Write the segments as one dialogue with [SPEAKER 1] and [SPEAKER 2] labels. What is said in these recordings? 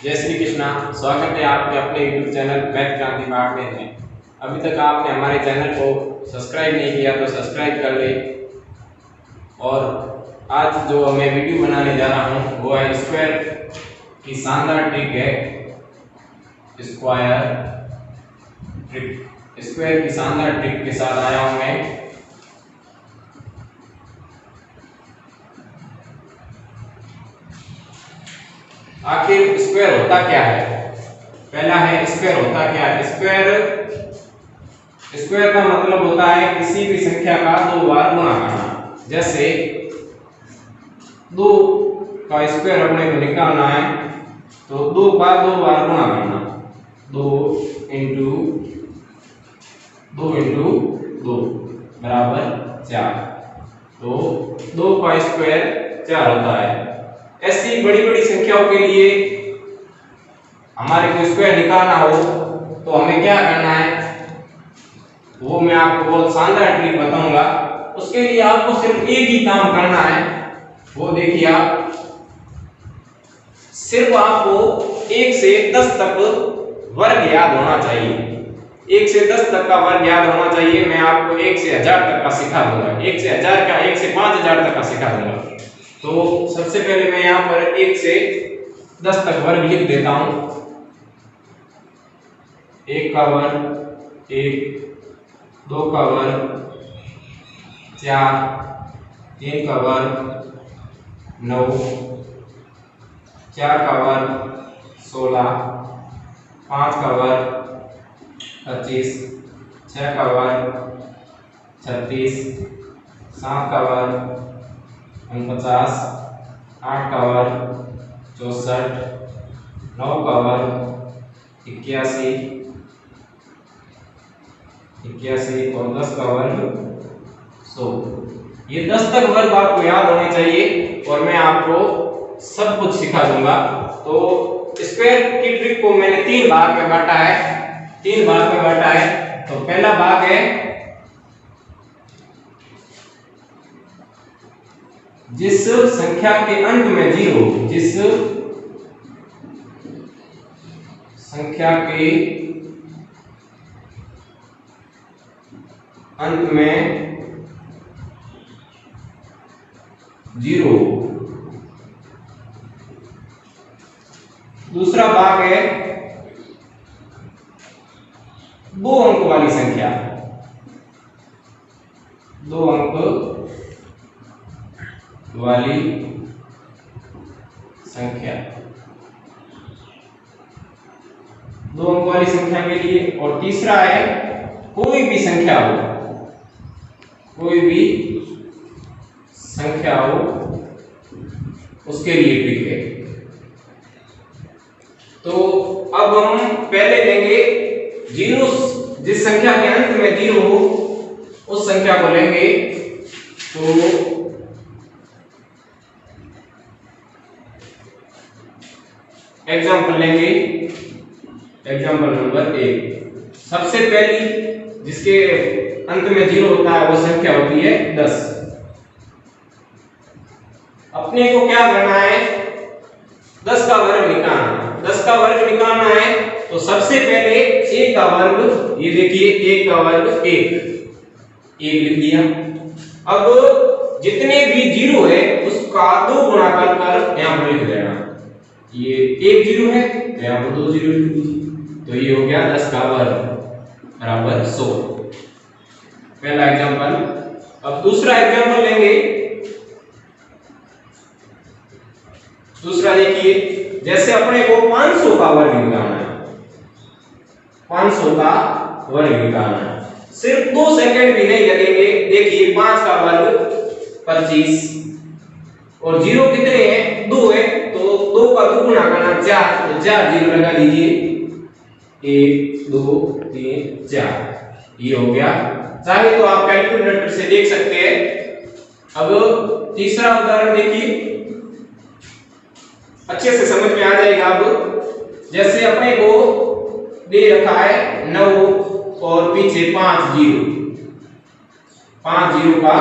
[SPEAKER 1] जय श्री कृष्णा। स्वागत है आपके अपने YouTube चैनल मैथ क्रांति पाठ में। अभी तक आपने हमारे चैनल को सब्सक्राइब नहीं किया तो सब्सक्राइब कर ले। और आज जो मैं वीडियो बनाने जा रहा हूँ वो है स्क्वायर की शानदार ट्रिक है। स्क्वायर की शानदार ट्रिक के साथ आया हूँ मैं। आखिर स्क्वायर होता क्या है? पहला है स्क्वायर होता क्या है। स्क्वायर का मतलब होता है किसी भी संख्या का दो बार गुणा करना। जैसे 2 का स्क्वायर अपने को निकालना है तो 2 का दो बार गुणा करना। 2 इंटू 2 बराबर 4। तो 2 का स्क्वायर 4 होता है। ऐसी बड़ी बड़ी संख्याओं के लिए हमारे को स्क्वायर निकालना हो तो हमें क्या करना है वो मैं आपको बहुत शानदार ट्रिक बताऊंगा। उसके लिए आपको सिर्फ एक ही काम करना है, वो देखिए आप सिर्फ आपको 1 से 10 तक वर्ग याद होना चाहिए। 1 से 10 तक का वर्ग याद होना चाहिए। मैं आपको 1 से 1000 तक का सिखा दूंगा। 1 से 1000 का 1 से 5000 तक का सिखा दूंगा। तो सबसे पहले मैं यहाँ पर 1 से 10 तक वर्ग लिख देता हूं। 1 का वर्ग 1, 2 का वर्ग 4, 3 का वर्ग 9, 4 का वर्ग 16, 5 का वर्ग 25, 6 का वर्ग 36, 7 का वर्ग 49, 8 का वर्ग 64, 9 का वर्ग 81 और 10 का वर्ग 100। ये 10 तक वर्ग आपको याद होने चाहिए और मैं आपको सब कुछ सिखा दूंगा। तो स्क्वायर की ट्रिक को मैंने 3 भाग में बांटा है। तो पहला भाग है जिस संख्या के अंत में 0, जिस संख्या के अंत में 0। दूसरा भाग है 2 अंक वाली संख्या, 2 अंक वाली संख्या, 2 अंक वाली संख्या के लिए। और तीसरा है कोई भी संख्या हो उसके लिए ट्रिक है। तो अब हम पहले लेंगे 0, जिस संख्या के अंत में 0 हो उस संख्या को लेंगे। तो एग्जाम्पल लेंगे, एग्जाम्पल नंबर 1। सबसे पहली जिसके अंत में 0 होता है वो संख्या होती है 10। अपने को क्या करना है, 10 का वर्ग निकालना है। तो सबसे पहले 1 का वर्ग, ये देखिए 1 का वर्ग 1 लिख दिया। अब जितने भी 0 है उसका 2 गुणा कर यहां पर लिख देना। ये 1 0 है तो यहां पर 2 0 लिख दीजिए। तो ये हो गया 10 का वर्ग बराबर 100। पहला एग्जांपल। अब दूसरा एग्जांपल लेंगे। दूसरा देखिए, जैसे अपने को 500 का वर्ग निकालना है, 500 का वर्ग निकालना है। सिर्फ 2 सेकंड भी नहीं लगेंगे। देखिए 5 का वर्ग 25 और 0 कितने हैं, 2 है तो 2 का 2 गुणा करना 4, तो 4 0 लगा दीजिए। 1 2 3 4 ये हो गया। चाहे तो आप कैलकुलेटर से देख सकते हैं। अब तीसरा उदाहरण देखिए, अच्छे से समझ में आ जाएगा। अब जैसे अपने को दे रखा है 9 और पीछे 5 0 का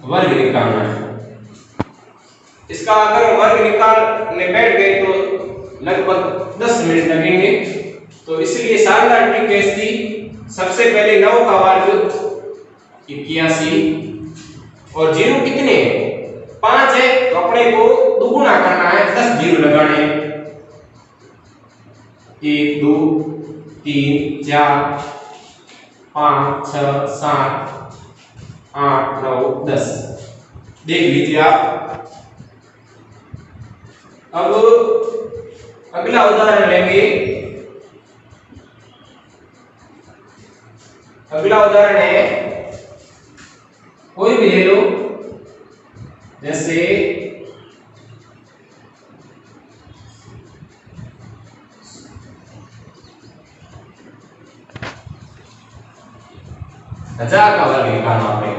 [SPEAKER 1] वर्ग निकालना है। इसका अगर वर्ग निकालने बैठ गए तो लगभग 10 मिनट लगेंगे। तो इसलिए शानदार ट्रिक कैसी थी, सबसे पहले 9 का वर्ग 81 और जीरो कितने 5 है, तो अपने को दुगुना करना है, 10 जीरो लगाने, 1 2 3 4 5 6 7 8 9 10 देख लीजिए आप। अब अगला उदाहरण लेंगे। अगला उदाहरण है, कोई भी ले लो, जैसे हजार का वर्ग निकालना आपने।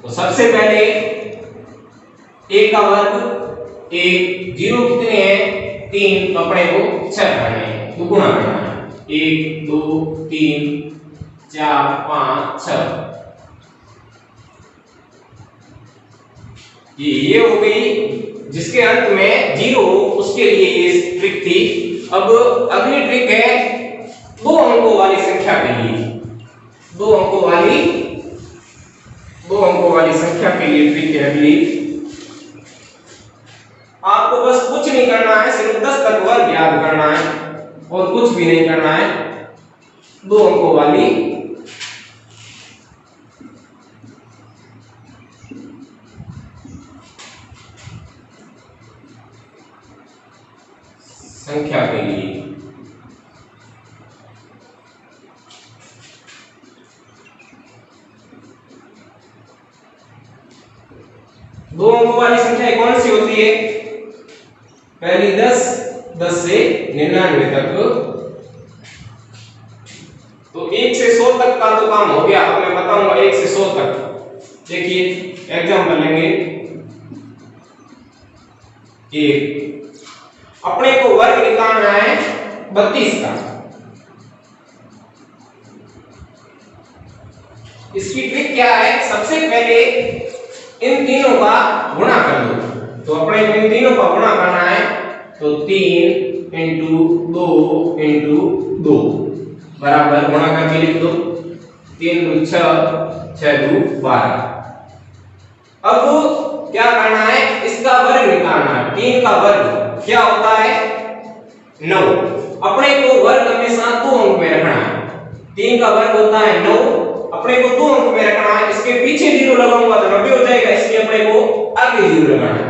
[SPEAKER 1] तो सबसे पहले 1 का वर्ग 1, जीरो कितने हैं 3, तो अपने को 6 करने हैं, दुगुना करना है, 1 2 3 4 5 6। ये हो गई, जिसके अंत में जीरो उसके लिए ये ट्रिक थी। अब अगली ट्रिक है 2 अंकों वाली संख्या के लिए, 2 अंकों वाली संख्या के लिए ट्रिक है अगली। आपको बस कुछ नहीं करना है, सिर्फ 10 तक वर्ग याद करना है और कुछ भी नहीं करना है। 2 अंकों वाली संख्या के लिए दो अंकों वाली संख्या कौन सी होती है, पहली 10, 10 से 99 तक। तो 1 से 100 तक का तो काम हो गया, अब मैं बताऊंगा 1 से 100 तक। देखिए एग्जांपल लेंगे, 1, अपने को वर्ग निकालना है 32 का। इसकी ट्रिक क्या है, सबसे पहले इन तीनों का गुणा कर दो। तो अपने को इन तीनों का गुणा करना है, तो 3 इंटू 2 इंटू 2 बराबर गुणा करके लिख दो, 3 2 6 6 2 12। अब क्या करना है, इसका वर्ग निकालना है। 3 का वर्ग क्या होता है 9। अपने को वर्ग हमेशा 2 अंक में रखना है। 3 का वर्ग होता है 9, अपने को 2 अंक में रखना है। इसके पीछे जीरो लगाऊंगा तो 90 हो जाएगा, इसलिए अपने को आगे जीरो लगाना है,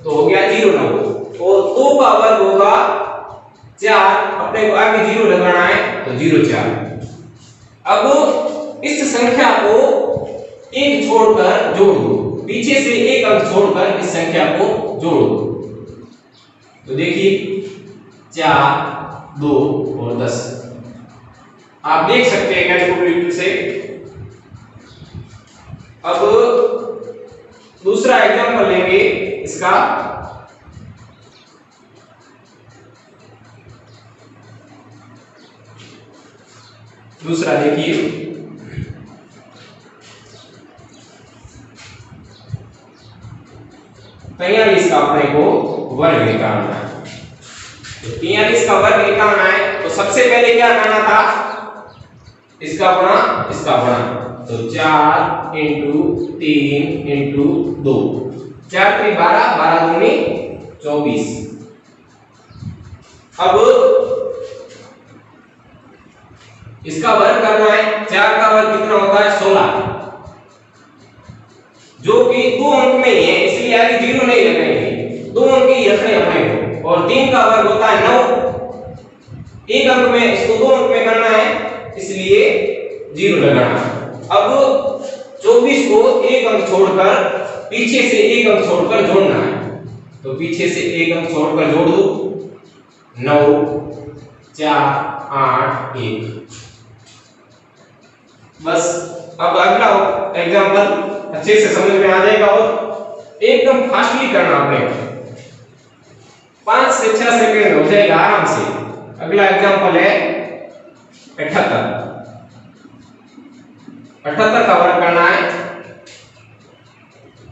[SPEAKER 1] तो हो गया 0 9। और 2 का वर्ग होगा 4, अपने को आगे जीरो लगाना है, तो 0 4। अब इस संख्या को 1 छोड़कर जोड़ दो, पीछे से 1 अंक छोड़कर इस संख्या को जोड़ दो। तो देखिए 4 2 और 10, आप देख सकते हैं कैलकुलेटर से। अब दूसरा एग्जांपल लेंगे इसका, दूसरा देखिए, तैयारी का अपने को वर्ग निकालना है। तो 43 का वर्ग निकालना है, तो सबसे पहले क्या करना था, इसका गुणा, तो 4 इंटू 3 इंटू 2, 4 3 12, 12 दूनी 24। अब इसका वर्ग करना है, 4 का वर्ग कितना होता है 16, जो कि 2 अंक में ही है, इसलिए आगे जीरो नहीं लगाएंगे, 2 अंक ही रखने अपने को। और 3 का वर्ग होता है 9, 1 अंक में, इसको 2 अंक में करना है, इसलिए जीरो लगाना। अब 24 को 1 अंक छोड़कर, पीछे से 1 अंक छोड़कर जोड़ना है, तो पीछे से 1 अंक छोड़कर जोड़ दो, 9 4 8 1। बस अब अगला एग्जांपल अच्छे से समझ में आ जाएगा और एकदम फास्टली करना आपने, 5 से 6 सेकंड हो जाएगा आराम से। अगला एग्जांपल है 78 का वर्ग करना है।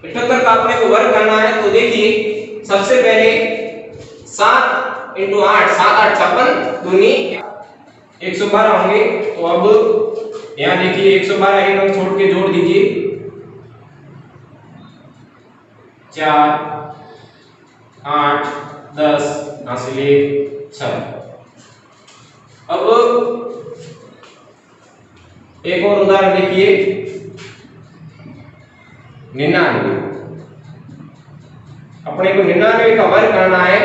[SPEAKER 1] 78 का अपने को वर्ग करना है, तो देखिए सबसे पहले 7 इंटू 8, 7 8 56 दूनी 112 होंगे। तो अब यहाँ देखिए 112 एक अंक छोड़ के जोड़ दीजिए, 4 8 10 हासिल 6। अब एक और उदाहरण देखिए 99। अपने को 99 का वर्ग करना है,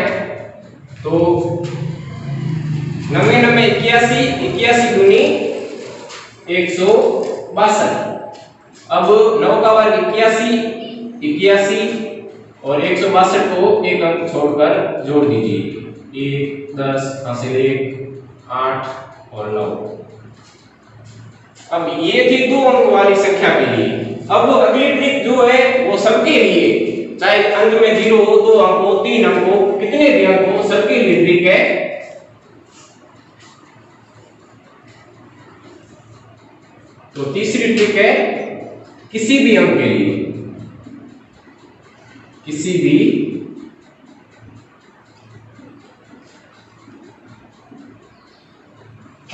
[SPEAKER 1] तो 99 81 81 दूनी 162। अब 9 का वर्ग 81 81 और 162 को एक अंक छोड़कर जोड़ दीजिए, 1 10 हासिल 1 8 और 9। अब ये थी 2 अंक वाली संख्या के लिए। अब अगली ट्रिक जो है वो सबके लिए, चाहे अंक में 0 हो, 2 अंक हो, 3 अंक हो, कितने भी अंक हो, सबके लिए ट्रिक है। तो तीसरी ट्रिक है किसी भी अंक के लिए, किसी भी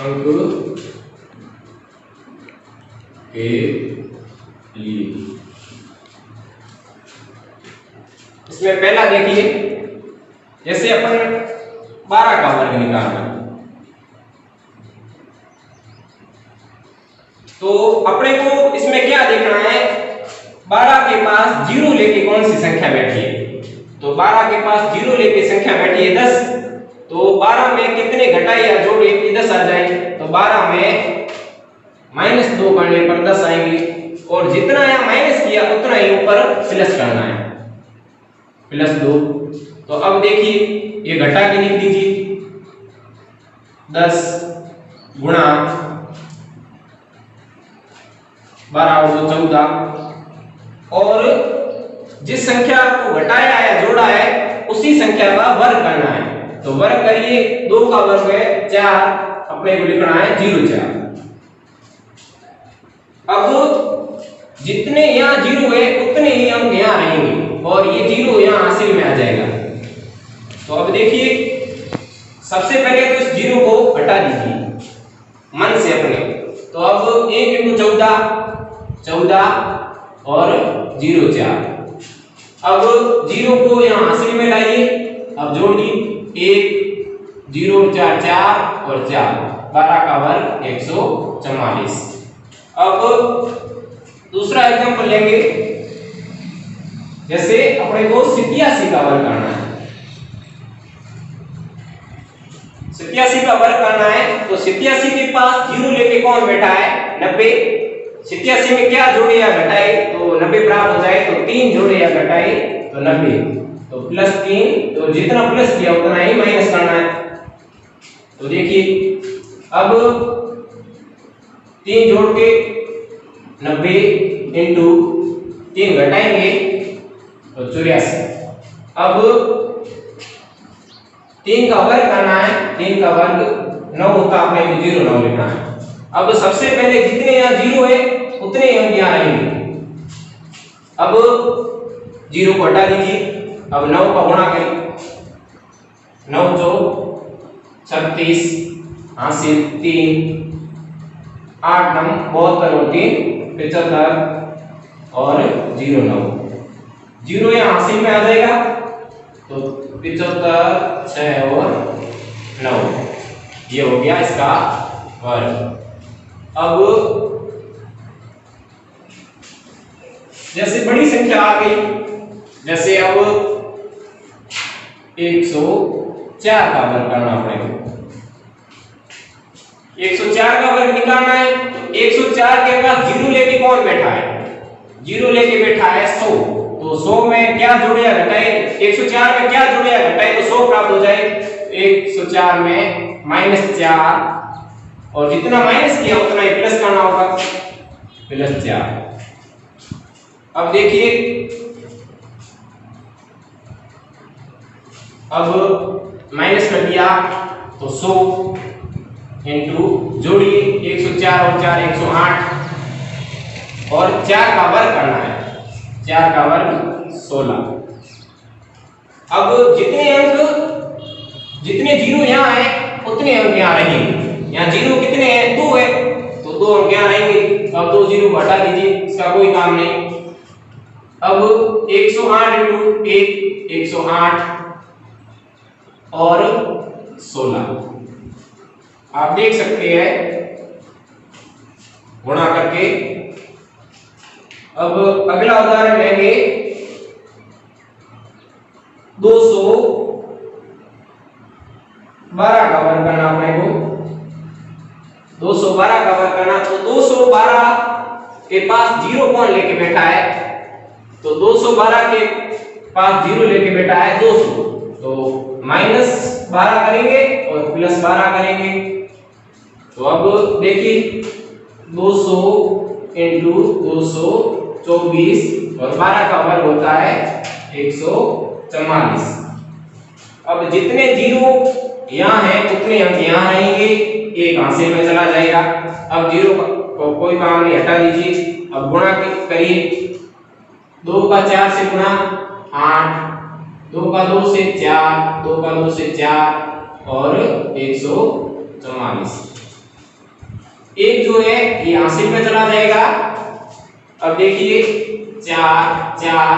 [SPEAKER 1] अंक के लिए। इसमें पहला देखिए, जैसे अपन 12 का वर्ग निकालना, तो अपने को इसमें क्या देखना है, 12 के पास 0 लेके कौन सी संख्या बैठी है। तो 12 के पास 0 लेके संख्या बैठी है 10, तो 12 में कितने घटाए या जोड़े कि 10 आ जाए। तो 12 में -2 करने पर 10 आएंगे, और जितना यहाँ माइनस किया उतना ही ऊपर प्लस करना है, +2। तो अब देखिए ये घटा के लिख दीजिए, 10 गुणा 12 और 2 14, और जिस संख्या को घटाया या जोड़ा है उसी संख्या का वर्ग करना है। तो वर्ग करिए, 2 का वर्ग है 4, अपने को लिखना है 0 4। अब जितने यहाँ 0 है उतने ही अंक यहाँ रहेंगे, और ये 0 यहाँ हासिल में आ जाएगा। तो अब देखिए सबसे पहले तो इस 0 को हटा दीजिए मन से अपने। तो अब 1 × 14 और 0 4। अब 0 को यहाँ हासिल में लाइए, अब जोड़ दी 1 0 4 4 और 4, 12 का वर्ग 144। अब दूसरा एग्जांपल लेंगे, जैसे अपने को 87 का वर्ग करना है। 87 का वर्ग करना है, तो 87 के पास 0 लेके कौन बैठा है, 90। 87 में क्या जोड़े या घटाए तो 90 प्राप्त हो जाए, तो 3 जोड़े या घटाए तो 90, तो +3। तो जितना प्लस किया उतना ही माइनस करना है। तो देखिए अब 3 जोड़ के 90 इंटू 3 घटाएंगे तो 84। अब 3 का वर्ग करना है, 3 का वर्ग 9 होता, अपने को 0 9 लिखना है। अब सबसे पहले जितने यहाँ 0 है उतने अंक यहाँ रहेंगे। अब 0 को हटा दीजिए, अब 9 का गुणा करें, 9 × 36 हासिल 3, 8 9 72 और 3 75 और 0 9। 0 यहाँ हासिल में आ जाएगा, तो 75 6 और 9, ये हो गया इसका वर्ग। अब जैसे बड़ी संख्या आ गई, जैसे अब 104 का वर्ग करना पड़ेगा। 104 का वर्ग निकालना है, तो 104 के पास 0 लेके कौन बैठा है, 0 लेके बैठा है 100। तो 100 में क्या जोड़े या घटाए, 104 में क्या जोड़े या घटाए तो 100 प्राप्त हो जाए। 104 में -4, और जितना माइनस किया उतना ही प्लस करना होगा, +4। अब देखिए, अब माइनस कर दिया तो 100 इंटू जोड़िए 104 और 4 108, और 4 का वर्ग करना है, 4 का वर्ग 16। अब जितने अंक जितने जीरो यहाँ है उतने अंक यहाँ रहेंगे। यहाँ जीरो कितने हैं, 2 है, तो 2 अंक यहाँ रहेंगे। अब 2 जीरो हटा दीजिए, इसका कोई काम नहीं। अब 108 इंटू 1 108 और 16 आप देख सकते हैं गुणा करके। अब अगला उदाहरण लेंगे 212 का वर्ग करना अपने को। 212 का वर्ग करना, तो 212 के पास जीरो कौन लेके बैठा है, तो 212 के पास जीरो लेके बैठा है 200, तो -12 करेंगे और +12 करेंगे। तो अब देखिए 200 इंटू 224 और 12 का वर्ग होता है 144। अब जितने जीरो यहाँ हैं उतने अंक यहाँ रहेंगे, एक हासिल में चला जाएगा। अब जीरो को कोई काम नहीं, हटा दीजिए। अब गुणा करिए, 2 का 4 से गुणा 8, 2 का 2 से 4, 2 का 2 से 4 और 144। एक जो है ये हासिल में चला जाएगा। अब देखिए 4 4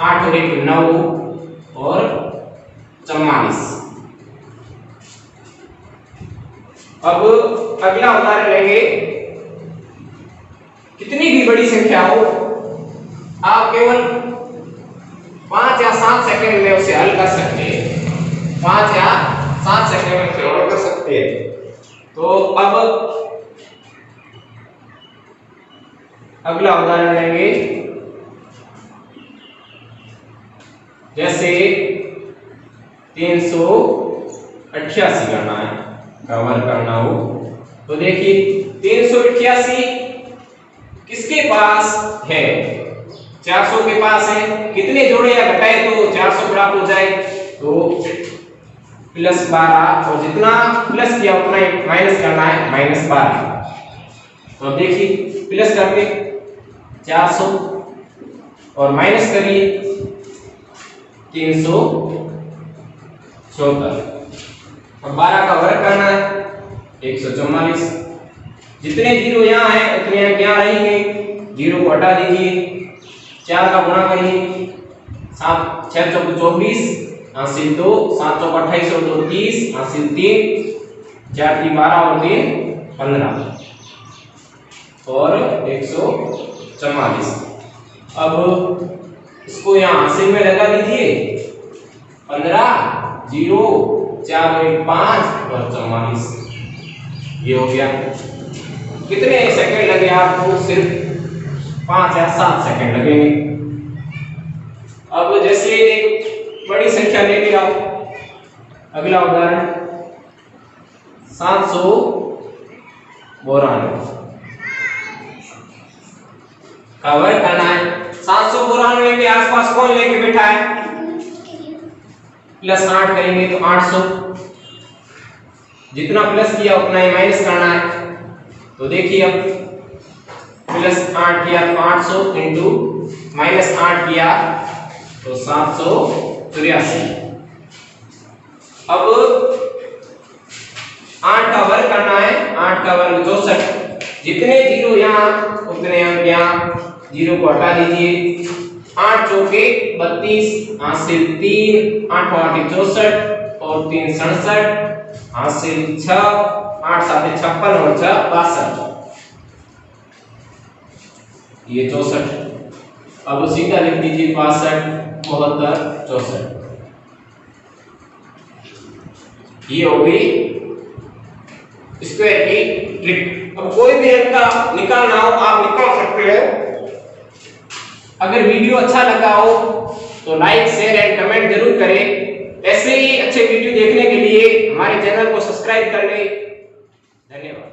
[SPEAKER 1] 8 और 1 9 और 44। अब अगला उदाहरण लेंगे। कितनी भी बड़ी संख्या हो, आप केवल 5 या 7 सेकंड में उसे हल कर सकते हैं। 5 या 7 सेकंड में उसे हल कर सकते हैं। तो अब अगला उदाहरण लेंगे, जैसे 388 करना है, कवर करना हो, तो देखिए 388 किसके पास है, 400 के पास है। कितने जोड़े या घटाए तो 400 प्राप्त हो जाए, तो +12 और जितना प्लस किया उतना ही माइनस करना है, -12। तो अब देखिए प्लस करके 400 और माइनस करिए 374। और 12 का वर्ग करना है 144। जितने जीरो यहाँ हैं उतने यहाँ रहेंगे, जीरो को हटा दीजिए, 4 का गुणा करिए, 7 6 चौक 24 हासिल 2, 7 चौक 28 और 2 30 हासिल 3, 4 3 12 और 3 15 और 144। अब इसको यहाँ हासिल में लगा दीजिए, 15 0 4 1 5 और 44। ये हो गया। कितने सेकंड लगे आपको, सिर्फ 5 या 7 सेकंड लगेंगे। अब जैसे एक बड़ी संख्या लेके आओ, अगला उदाहरण 792 का वर्ग करना है। 792 के आसपास कौन लेके बैठा है, +8 करेंगे तो 800। जितना प्लस किया उतना ही माइनस करना है। तो देखिए अब +8 किया तो 800 इंटू -8 किया तो 783। अब 8 का वर्ग करना है, 8 का वर्ग 64। जितने जीरो यहाँ उतने अंक यहाँ, जीरो को हटा दीजिए, 8 चौके 32 हासिल 3, 8 8 64 और 3 67 हासिल 6, 8 7 56 और 6 62। ये 64। अब सीधा लिख दीजिए 62 72 64। ये हो गई स्क्वायर की ट्रिक। अब कोई भी अंक का निकालना हो आप निकाल सकते हो। अगर वीडियो अच्छा लगा हो तो लाइक शेयर एंड कमेंट जरूर करें। ऐसे ही अच्छे वीडियो देखने के लिए हमारे चैनल को सब्सक्राइब कर लें। धन्यवाद।